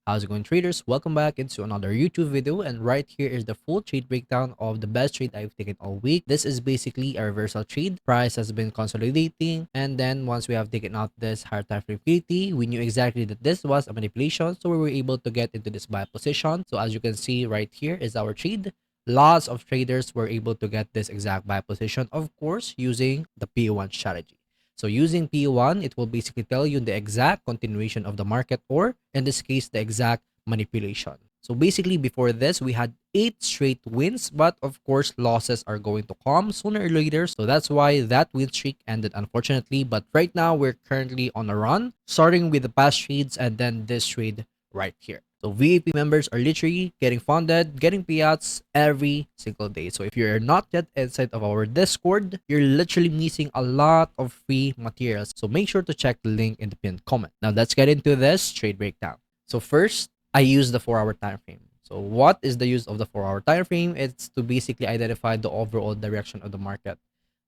How's it going, traders? Welcome back into another YouTube video, and right here is the full trade breakdown of the best trade I've taken all week. This is basically a reversal trade. Price has been consolidating, and then once we have taken out this higher time frame liquidity, we knew exactly that this was a manipulation, so we were able to get into this buy position. So as you can see right here is our trade. Lots of traders were able to get this exact buy position, of course, using the P1 strategy. So using P1, it will basically tell you the exact continuation of the market, or in this case, the exact manipulation. So basically, before this, we had 8 straight wins, but of course, losses are going to come sooner or later. So that's why that win streak ended, unfortunately. But right now, we're currently on a run, starting with the past trades and then this trade right here. So VIP members are literally getting funded, getting payouts every single day. So if you're not yet inside of our Discord, you're literally missing a lot of free materials. So make sure to check the link in the pinned comment. Now let's get into this trade breakdown. So first, I use the 4-hour time frame. So what is the use of the 4-hour time frame? It's to basically identify the overall direction of the market.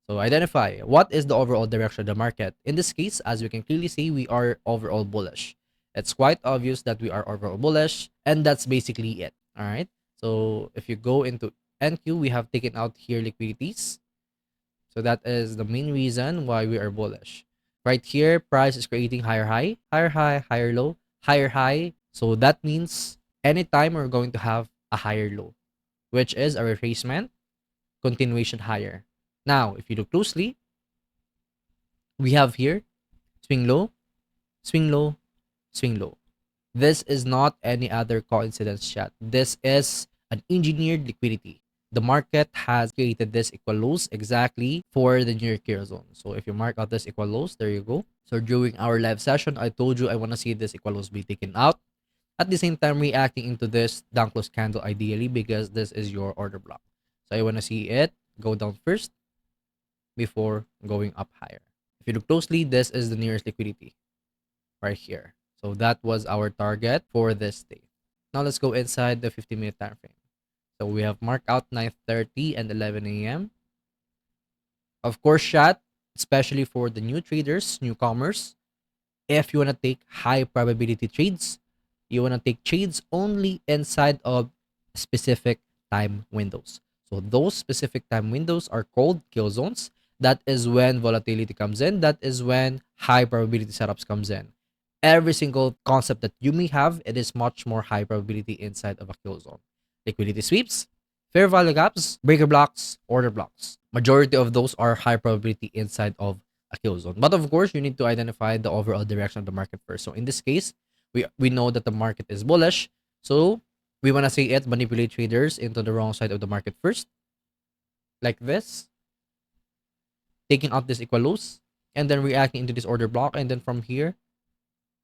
So identify what is the overall direction of the market. In this case, as we can clearly see, we are overall bullish. It's quite obvious that we are overall bullish, and that's basically it. All right. So if you go into NQ, we have taken out here liquidities. So that is the main reason why we are bullish. Right here, price is creating higher high, higher high, higher low, higher high. So that means anytime we're going to have a higher low, which is a retracement, continuation higher. Now, if you look closely, we have here swing low, swing low, swing low. This is not any other coincidence, chat. This is an engineered liquidity. The market has created this equal lows exactly for the near killer zone. So if you mark out this equal lows, there you go. So during our live session, I told you I want to see this equal lows be taken out. At the same time, reacting into this down close candle ideally, because this is your order block. So I want to see it go down first before going up higher. If you look closely, this is the nearest liquidity right here. So that was our target for this day. Now let's go inside the 50-minute time frame. So we have marked out 9:30 and 11 a.m. Of course, chat, especially for the new traders, newcomers, if you want to take high probability trades, you want to take trades only inside of specific time windows. So those specific time windows are called kill zones. That is when volatility comes in. That is when high probability setups comes in. Every single concept that you may have, it is much more high probability inside of a kill zone. Liquidity sweeps, fair value gaps, breaker blocks, order blocks. Majority of those are high probability inside of a kill zone. But of course, you need to identify the overall direction of the market first. So in this case, we know that the market is bullish. So we want to say it, manipulate traders into the wrong side of the market first. Like this. Taking out this equal lows. And then reacting into this order block. And then from here,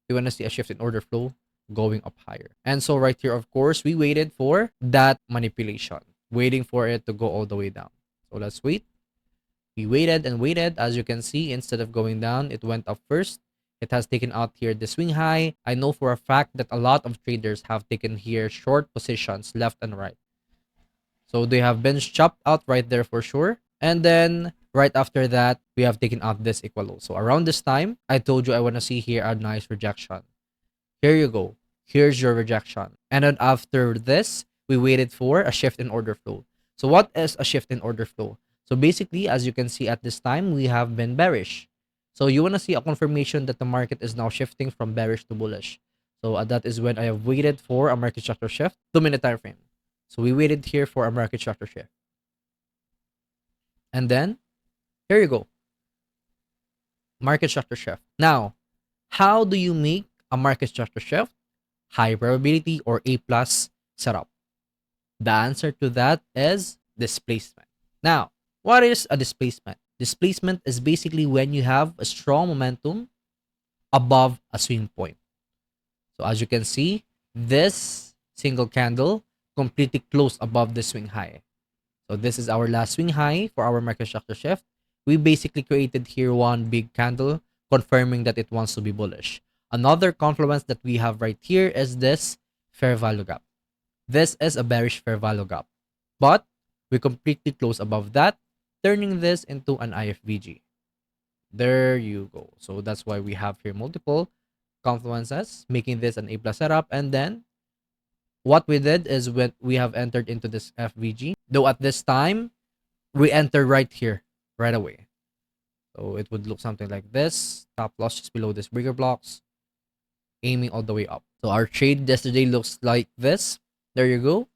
we want to see a shift in order flow going up higher. And so right here, of course, we waited for that manipulation, waiting for it to go all the way down. So let's wait. We waited and waited. As you can see, instead of going down, it went up first. It has taken out here the swing high. I know for a fact that a lot of traders have taken here short positions left and right. So they have been chopped out right there for sure. And then right after that, we have taken out this equal low. So around this time, I told you I want to see here a nice rejection. Here you go. Here's your rejection. And then after this, we waited for a shift in order flow. So what is a shift in order flow? So basically, as you can see at this time, we have been bearish. So you want to see a confirmation that the market is now shifting from bearish to bullish. So that is when I have waited for a market structure shift, 2-minute time frame. So we waited here for a market structure shift. And then, here you go. Market structure shift. Now, how do you make a market structure shift? High probability or A plus setup? The answer to that is displacement. Now, what is a displacement? Displacement is basically when you have a strong momentum above a swing point. So as you can see, this single candle completely closed above the swing high. So this is our last swing high for our market structure shift. We basically created here one big candle confirming that it wants to be bullish. Another confluence that we have right here is this fair value gap. This is a bearish fair value gap, but we completely close above that, turning this into an IFVG. There you go. So that's why we have here multiple confluences, making this an A plus setup. And then what we did is when we have entered into this FVG, though at this time, we enter right here, right away. So it would look something like this. Top loss just below this bigger blocks, aiming all the way up. So our trade yesterday looks like this. There you go.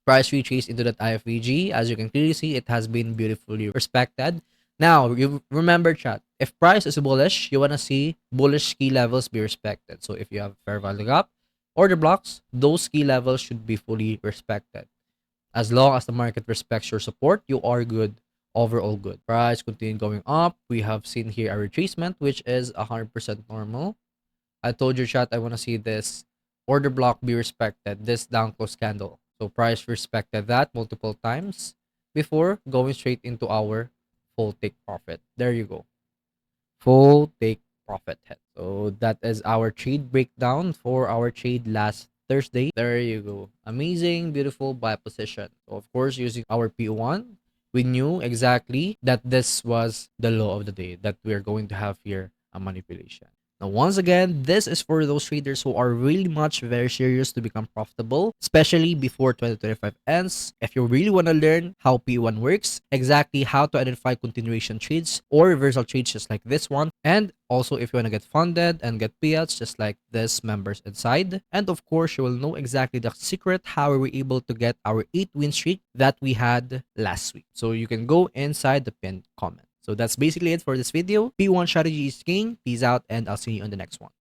Price retraced into that IFVG. As you can clearly see, it has been beautifully respected. Now, you remember, chat, if price is bullish, you want to see bullish key levels be respected. So if you have fair value gap, order blocks, those key levels should be fully respected. As long as the market respects your support, you are good. Overall good. Price continue going up. We have seen here a retracement, which is 100% normal. I told you, chat, I want to see this order block be respected, this down close candle. So price respected that multiple times before going straight into our full take profit. There you go. Full take profit hit. So that is our trade breakdown for our trade last Thursday. There you go. Amazing, beautiful buy position. So of course, using our P1, we knew exactly that this was the low of the day, that we're going to have here a manipulation. Now, once again, this is for those traders who are really much very serious to become profitable, especially before 2025 ends. If you really want to learn how P1 works, exactly how to identify continuation trades or reversal trades just like this one, and also if you want to get funded and get payouts just like this members inside. And of course, you will know exactly the secret how we were able to get our 8-win streak that we had last week. So you can go inside the pinned comment. So that's basically it for this video. P1 strategy is king. Peace out, and I'll see you on the next one.